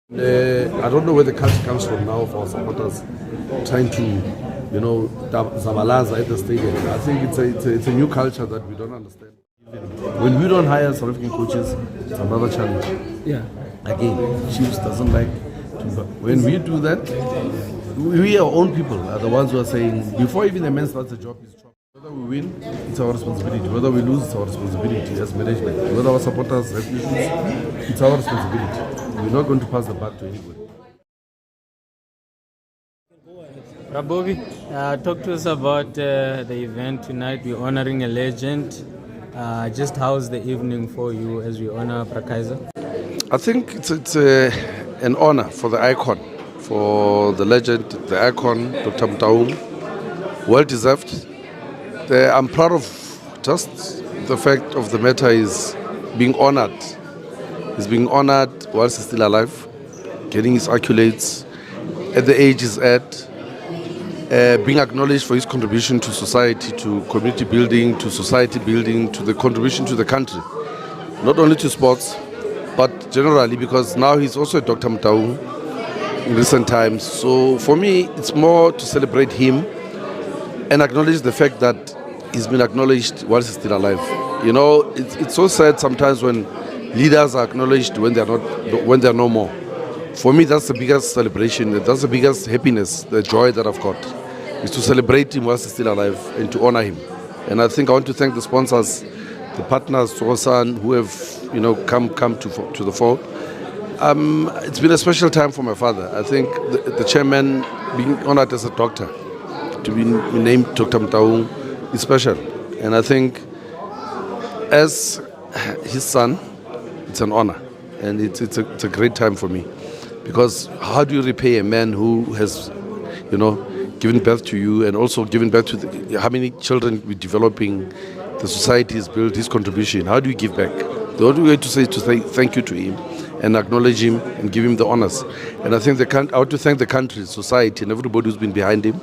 I don't know where the culture comes from now for our supporters trying to, Zabalaza at the stadium. I think it's a new culture that we don't understand. When we don't hire South African coaches, it's another challenge. Yeah. Again, Chiefs doesn't like to. When we do that, we our own people are the ones who are saying, before even the man starts the job, is trouble. Whether we win, it's our responsibility. Whether we lose, it's our responsibility as management. Whether our supporters have issues, it's our responsibility. We're not going to pass the buck to anybody. Bobby, talk to us about the event tonight. We're honoring a legend. Just how's the evening for you as we honor Kaizer? I think it's an honor for the icon, for the legend, the icon, Dr. Motaung. Well deserved. I'm proud of just the fact of the matter is being honored. He's being honored whilst he's still alive, getting his accolades at the age he's at, being acknowledged for his contribution to society, to community building, to society building, to the contribution to the country. Not only to sports, but generally, because now he's also a Dr. Motaung in recent times. So for me, it's more to celebrate him and acknowledge the fact that he's been acknowledged whilst he's still alive. You know, it's so sad sometimes when leaders are acknowledged when they're no more. For me, that's the biggest celebration. That's the biggest happiness, the joy that I've got, is to celebrate him whilst he's still alive and to honor him. And I think I want to thank the sponsors, the partners, Sosan, who have come to the fore. It's been a special time for my father. I think the chairman being honored as a doctor, to be named Dr. Motaung, is special. And I think as his son, it's an honor, and it's a great time for me, because how do you repay a man who has, given birth to you and also given birth to how many children we're developing, the society is built, his contribution? How do you give back? The only way to say thank you to him and acknowledge him and give him the honors. And I think I want to thank the country, society, and everybody who's been behind him,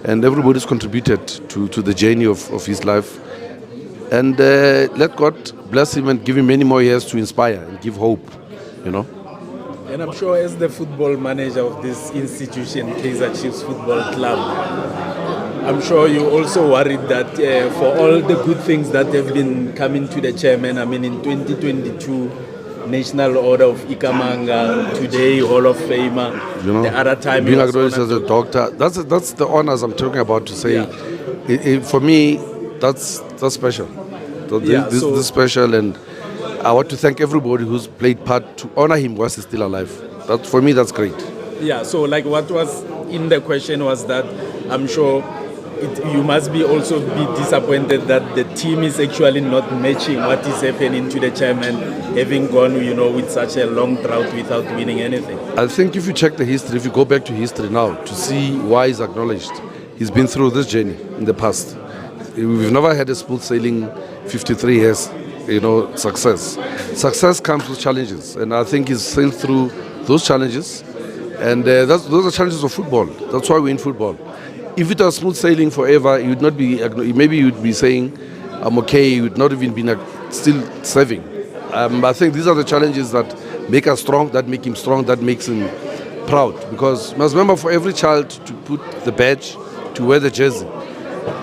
and everybody's contributed to the journey of his life. And let God bless him and give him many more years to inspire and give hope, And I'm sure as the football manager of this institution, Kaizer Chiefs Football Club, I'm sure you're also worried that for all the good things that have been coming to the chairman, I mean in 2022, National Order of Ikamanga, today Hall of Famer, the other time being acknowledged as a doctor, that's the honors I'm talking about to say. Yeah. For me, that's special. This is special, and I want to thank everybody who's played part to honor him whilst he's still alive. For me, that's great. Yeah, so like what was in the question was that I'm sure you must be also be disappointed that the team is actually not matching what is happening to the chairman, having gone, with such a long drought without winning anything. I think if you check the history, if you go back to history now to see why he's acknowledged, he's been through this journey in the past. We've never had a smooth sailing 53 years, success. Success comes with challenges, and I think he's sailed through those challenges, and those are challenges of football. That's why we're in football. If it was smooth sailing forever, you would not be. Maybe you would be saying, "I'm okay." You would not even be still serving. I think these are the challenges that make us strong, that make him strong, that makes him proud. Because you must remember, for every child to put the badge, to wear the jersey,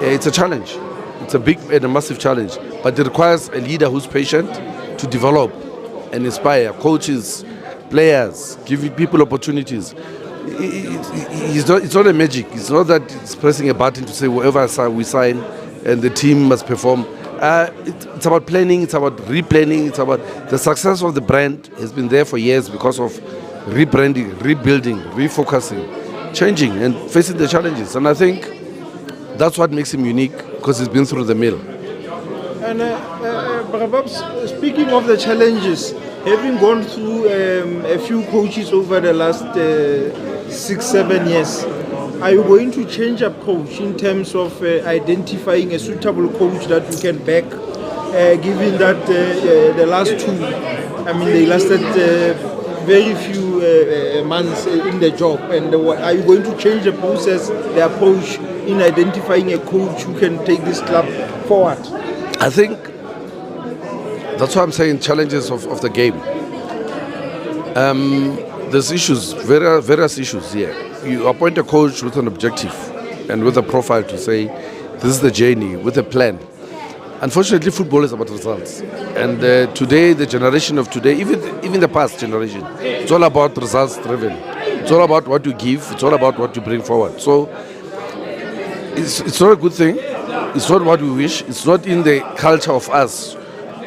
it's a challenge. It's a big and a massive challenge. But it requires a leader who's patient to develop and inspire coaches, players, give people opportunities. It's not a magic. It's not that it's pressing a button to say whoever we sign and the team must perform. It's about planning. It's about replanning. It's about the success of the brand has been there for years because of rebranding, rebuilding, refocusing, changing and facing the challenges. And I think that's what makes him unique, because he's been through the mill. And perhaps speaking of the challenges, having gone through a few coaches over the last 6-7 years, are you going to change approach in terms of identifying a suitable coach that you can back, given that the last two, they lasted very few months in the job, and are you going to change the process, the approach in identifying a coach who can take this club forward? I think that's why I'm saying challenges of the game. There's issues, various issues here. You appoint a coach with an objective and with a profile to say, this is the journey, with a plan. Unfortunately, football is about results. And today, the generation of today, even the past generation, it's all about results driven. It's all about what you give. It's all about what you bring forward. So it's not a good thing. It's not what we wish. It's not in the culture of us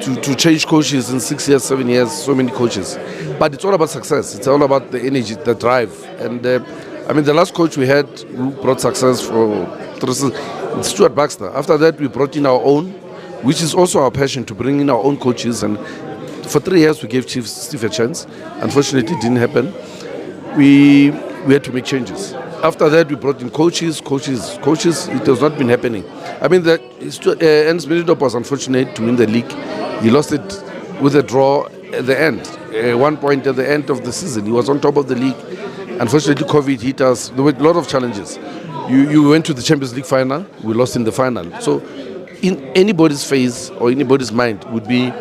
to change coaches in 6 years, 7 years, so many coaches. But it's all about success. It's all about the energy, the drive. And the last coach we had who brought success for 3 seasons, it's Stuart Baxter. After that, we brought in our own, which is also our passion, to bring in our own coaches. And for 3 years, we gave Chiefs Steve a chance. Unfortunately, it didn't happen. We had to make changes. After that, we brought in coaches. It has not been happening. Ernst Middendorp was unfortunate to win the league. He lost it with a draw at the end. 1 point at the end of the season. He was on top of the league. Unfortunately, COVID hit us. There were a lot of challenges. You went to the Champions League final. We lost in the final. So in anybody's face or anybody's mind would be,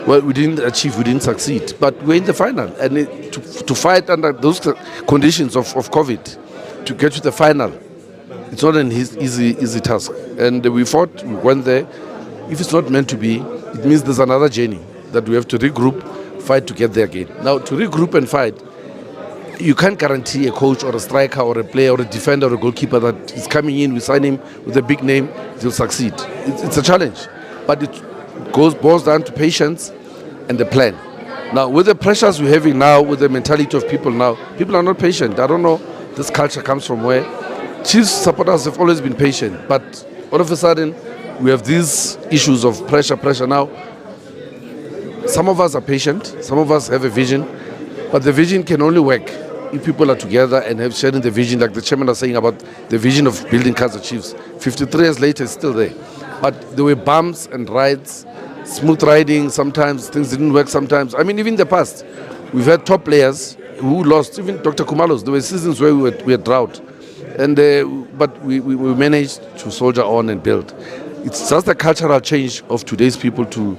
well, we didn't achieve, we didn't succeed. But we're in the final. And to fight under those conditions of COVID, to get to the final, it's not an easy task. And we fought, we went there. If it's not meant to be, it means there's another journey that we have to regroup, fight to get there again. Now, to regroup and fight, you can't guarantee a coach or a striker or a player or a defender or a goalkeeper that is coming in, we sign him with a big name, he'll succeed. It's a challenge. But it boils down to patience and the plan. Now, with the pressures we're having now, with the mentality of people now, people are not patient. I don't know this culture comes from where. Chiefs supporters have always been patient, but all of a sudden, we have these issues of pressure now. Some of us are patient, some of us have a vision, but the vision can only work if people are together and have sharing the vision, like the chairman was saying about the vision of building Kaizer Chiefs. 53 years later, it's still there. But there were bumps and rides, smooth riding, sometimes things didn't work sometimes. Even in the past, we've had top players who lost, even Dr. Kumalos. There were seasons where we had drought. But we managed to soldier on and build. It's just the cultural change of today's people to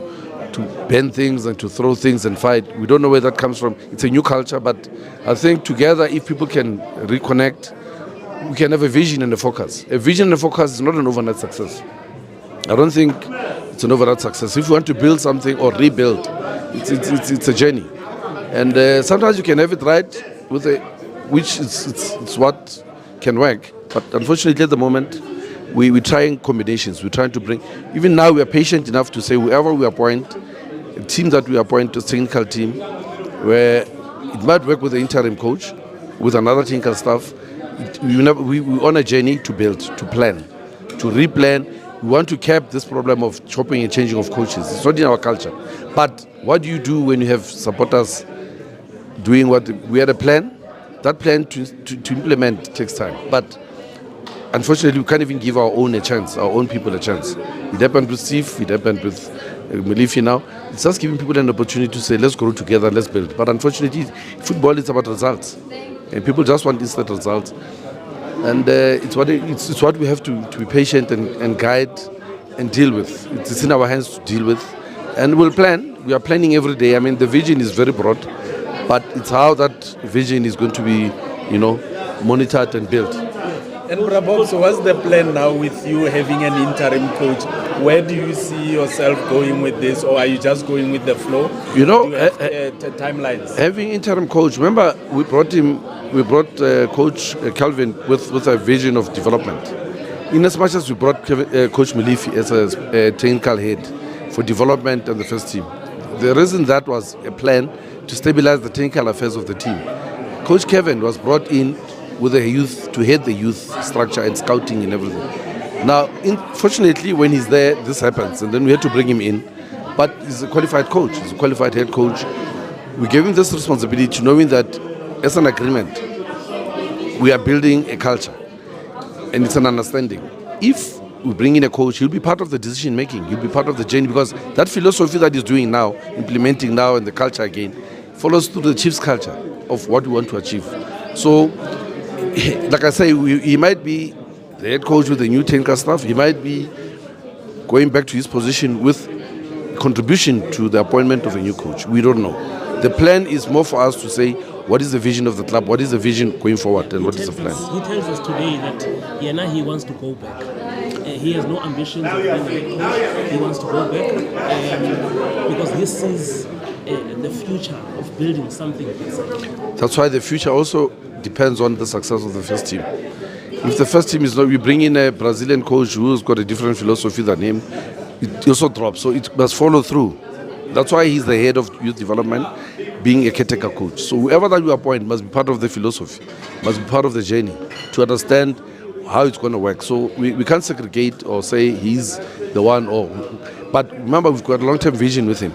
bend things and to throw things and fight. We don't know where that comes from. It's a new culture, but I think together, if people can reconnect, we can have a vision and a focus. A vision and a focus is not an overnight success. I don't think it's an overnight success. If you want to build something or rebuild, it's a journey. And sometimes you can have it right, which it's what can work. But unfortunately, at the moment, we're trying combinations. We're trying to bring, even now we are patient enough to say whoever we appoint, a team that we appoint, a technical team, where it might work with the interim coach, with another technical staff. We're on a journey to build, to plan, to replan. We want to cap this problem of chopping and changing of coaches. It's not in our culture. But what do you do when you have supporters doing what? We had a plan. That plan to implement takes time. But unfortunately, we can't even give our own people a chance. It happened with Steve, it happened with Melifi now. It's just giving people an opportunity to say, let's grow together, let's build. But unfortunately, football is about results. And people just want instant results. And it's what we have to be patient and guide and deal with. It's in our hands to deal with. And we'll plan. We are planning every day. The vision is very broad. But it's how that vision is going to be, monitored and built. And Brabop, so what's the plan now with you having an interim coach? Where do you see yourself going with this, or are you just going with the flow? Timelines. Having interim coach, remember we brought Coach Calvin with a vision of development. In as much as we brought Coach Melifi as a technical head for development and the first team, the reason that was a plan to stabilize the technical affairs of the team. Coach Kevin was brought in with the youth, to head the youth structure and scouting and everything. Now, fortunately, when he's there, this happens, and then we had to bring him in. But he's a qualified coach, he's a qualified head coach. We gave him this responsibility, knowing that as an agreement, we are building a culture, and it's an understanding. If we bring in a coach, he'll be part of the decision making, he'll be part of the journey, because that philosophy that he's doing now, implementing now, and the culture again, follows through the Chiefs culture of what we want to achieve. So, like I say, he might be the head coach with the new technical staff. He might be going back to his position with contribution to the appointment of a new coach. We don't know. The plan is more for us to say, what is the vision of the club, what is the vision going forward, and what is the plan. He tells us today that now he wants to go back. He has no ambitions of being a head coach. He wants to go back because this is the future of building something. That's why the future also depends on the success of the first team. If the first team is not, we bring in a Brazilian coach who's got a different philosophy than him, it also drops. So it must follow through. That's why he's the head of youth development, being a caretaker coach. So whoever that you appoint must be part of the philosophy, must be part of the journey to understand how it's going to work. So we can't segregate or say he's the one. But remember, we've got a long-term vision with him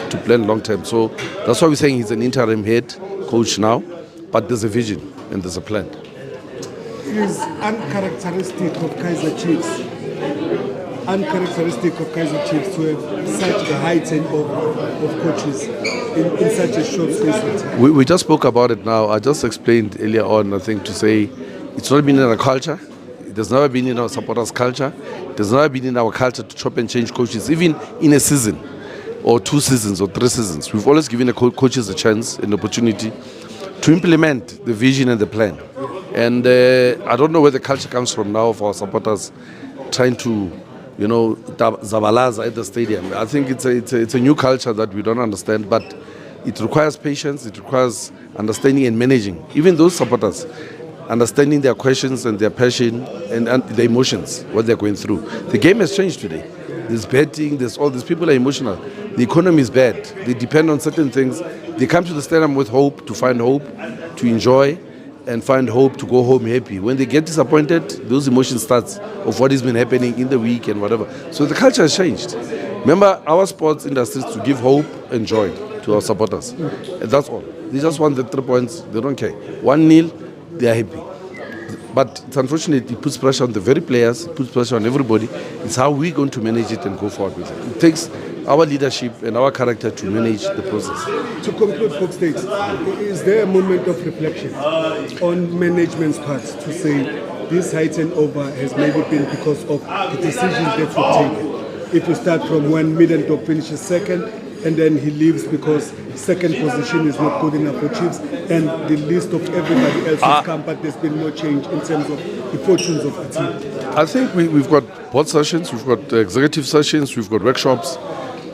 to plan long-term. So that's why we're saying he's an interim head coach now, but there's a vision and there's a plan. It is uncharacteristic of Kaizer Chiefs to have such a high turnover of coaches in such a short space of time. We just spoke about it now. I just explained earlier on, I think, to say it's not been in our culture. It has never been in our supporters' culture. It has never been in our culture to chop and change coaches, even in a season or 2 seasons or 3 seasons. We've always given the coaches a chance, an opportunity to implement the vision and the plan. And I don't know where the culture comes from now for our supporters trying to, zabalaza at the stadium. I think it's a new culture that we don't understand, but it requires patience, it requires understanding and managing. Even those supporters, understanding their questions and their passion and the emotions, what they're going through. The game has changed today. There's betting, there's all these people are emotional. The economy is bad. They depend on certain things. They come to the stadium with hope, to find hope, to enjoy, and find hope to go home happy. When they get disappointed, those emotions starts of what has been happening in the week and whatever. So the culture has changed. Remember, our sports industry is to give hope and joy to our supporters. And that's all. They just want the 3 points. They don't care. 1-0, they are happy. But it's unfortunate, it puts pressure on the very players, it puts pressure on everybody. It's how we're going to manage it and go forward with it. It takes our leadership and our character to manage the process. To conclude, Fox Stakes, is there a moment of reflection on management's part to say this high turnover has maybe been because of the decisions that we've taken? If you start from when Middendorp finishes second, and then he leaves because second position is not good enough for Chiefs, and the list of everybody else has come, but there's been no change in terms of the fortunes of the team. I think we've got board sessions, we've got executive sessions, we've got workshops.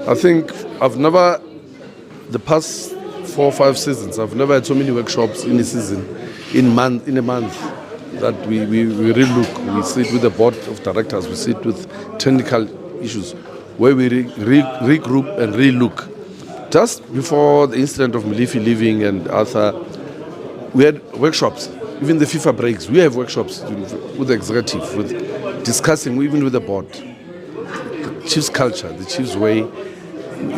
I think the past 4 or 5 seasons, I've never had so many workshops in a season, in a month, that we really look. We sit with the board of directors, we sit with technical issues, where we regroup and re-look. Just before the incident of Melifi leaving and Arthur, we had workshops. Even the FIFA breaks, we have workshops with the executive, with discussing even with the board. The Chiefs culture, the Chiefs way.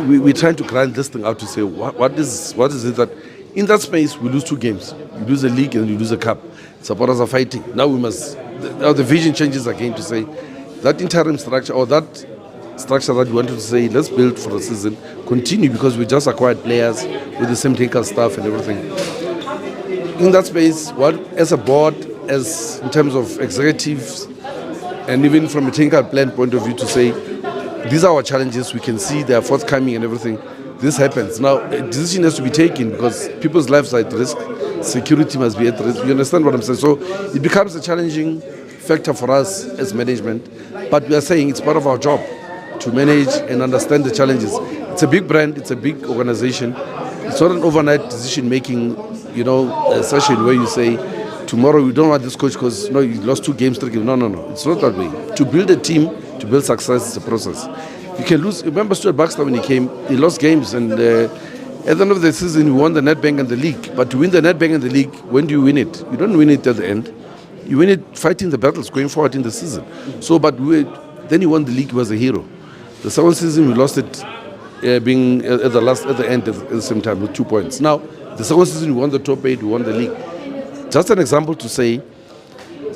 We're trying to grind this thing out to say what is it that in that space we lose 2 games. You lose a league and you lose a cup. Supporters are fighting. Now the vision changes again to say that interim structure or that structure that we wanted to say, let's build for the season, continue, because we just acquired players with the same technical staff and everything. In that space, as a board, as in terms of executives, and even from a technical plan point of view, to say, these are our challenges, we can see they are forthcoming and everything. This happens. Now, a decision has to be taken because people's lives are at risk, security must be at risk. You understand what I'm saying? So it becomes a challenging factor for us as management, but we are saying it's part of our job to manage and understand the challenges. It's a big brand, it's a big organization. It's not an overnight decision-making, session where you say, tomorrow we don't want this coach because you lost 2 games, 3 games. No. It's not that way. To build a team, to build success is a process. You can lose. Remember Stuart Baxter when he came, he lost games, and at the end of the season we won the Nedbank and the league. But to win the Nedbank and the league, when do you win it? You don't win it at the end. You win it fighting the battles, going forward in the season. So, then he won the league, he was a hero. The 2nd season we lost it, being at the end at the same time with 2 points. Now, the 2nd season we won the top 8, we won the league. Just an example to say,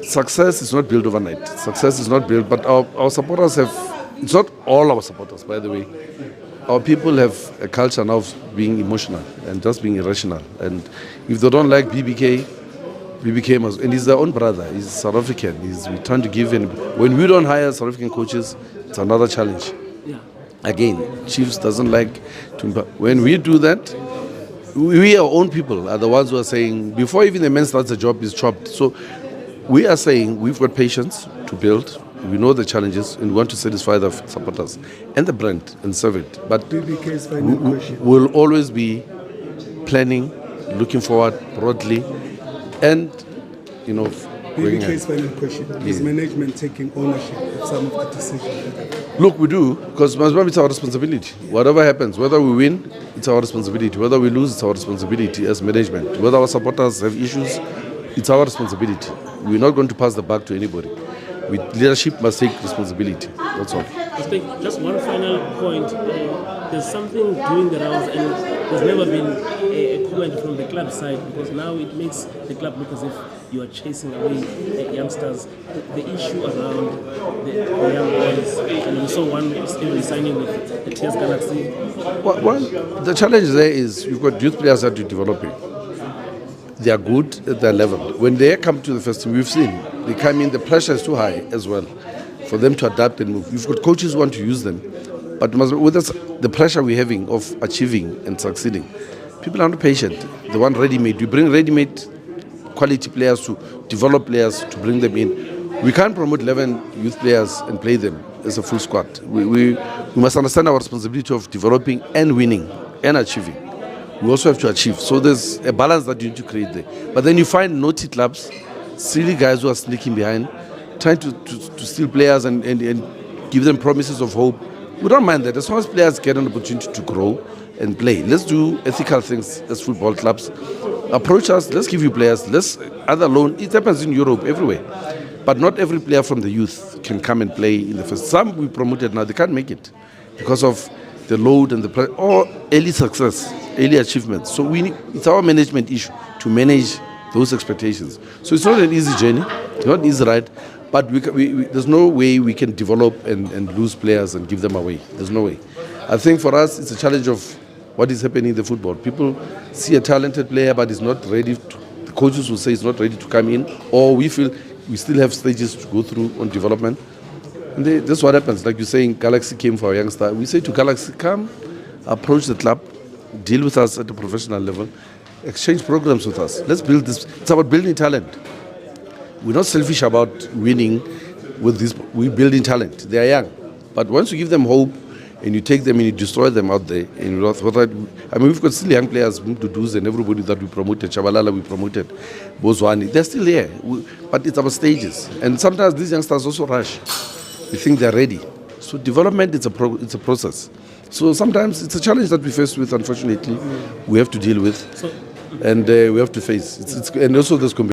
success is not built overnight. Success is not built, but our supporters it's not all our supporters, by the way. Our people have a culture now of being emotional and just being irrational. And if they don't like BBK must, and he's their own brother, he's South African. We're trying to give him, when we don't hire South African coaches, it's another challenge. Again, Chiefs doesn't like to, when we do that, we our own people are the ones who are saying, before even the man starts a job, is chopped. So we are saying we've got patience to build. We know the challenges and we want to satisfy the supporters and the brand and serve it. But BBK's final question. we'll always be planning, looking forward broadly, and bringing BBK's final question. Is management taking ownership of some of the decisions? Look, we do, because it's our responsibility. Whatever happens, whether we win, it's our responsibility. Whether we lose, it's our responsibility as management. Whether our supporters have issues, it's our responsibility. We're not going to pass the buck to anybody. Leadership must take responsibility. That's all. Just one final point. There's something doing the rounds, and there's never been a comment from the club side, because now it makes the club look as if you are chasing away youngsters. The issue around the young boys, and we saw one even signing with the TS Galaxy. Well, the challenge there is you've got youth players that you're developing. They are good at their level. When they come to the first team, we've seen they come in, the pressure is too high as well for them to adapt and move. You've got coaches who want to use them, but with us, the pressure we're having of achieving and succeeding, people are not patient. They want ready-made. We bring ready-made quality players to develop players to bring them in. We can't promote 11 youth players and play them as a full squad. We must understand our responsibility of developing and winning and achieving. We also have to achieve. So there's a balance that you need to create there. But then you find naughty clubs, silly guys who are sneaking behind, trying to steal players and give them promises of hope. We don't mind that. As long as players get an opportunity to grow and play. Let's do ethical things as football clubs. Approach us, let's give you players. Let's other loan. It happens in Europe, everywhere. But not every player from the youth can come and play in the first. Some we promoted now, they can't make it because of the load and the pressure, or early success, early achievements. So it's our management issue to manage those expectations. So it's not an easy journey, it's not an easy ride, but there's no way we can develop and lose players and give them away. There's no way. I think for us, it's a challenge of what is happening in the football. People see a talented player, but is not ready. The coaches will say he's not ready to come in, or we feel we still have stages to go through on development. And this is what happens. Like you're saying, Galaxy came for a youngster. We say to Galaxy, come, approach the club, deal with us at a professional level, exchange programs with us. Let's build this. It's about building talent. We're not selfish about winning with this. We're building talent. They are young. But once you give them hope and you take them and you destroy them out there, we've got still young players, Dudu's and everybody that we promoted, Chabalala we promoted, Bozwani, they're still here. But it's about stages. And sometimes these youngsters also rush. We think they're ready. So development, it's a process. So sometimes it's a challenge that we face with, unfortunately. We have to deal with, and we have to face. And also there's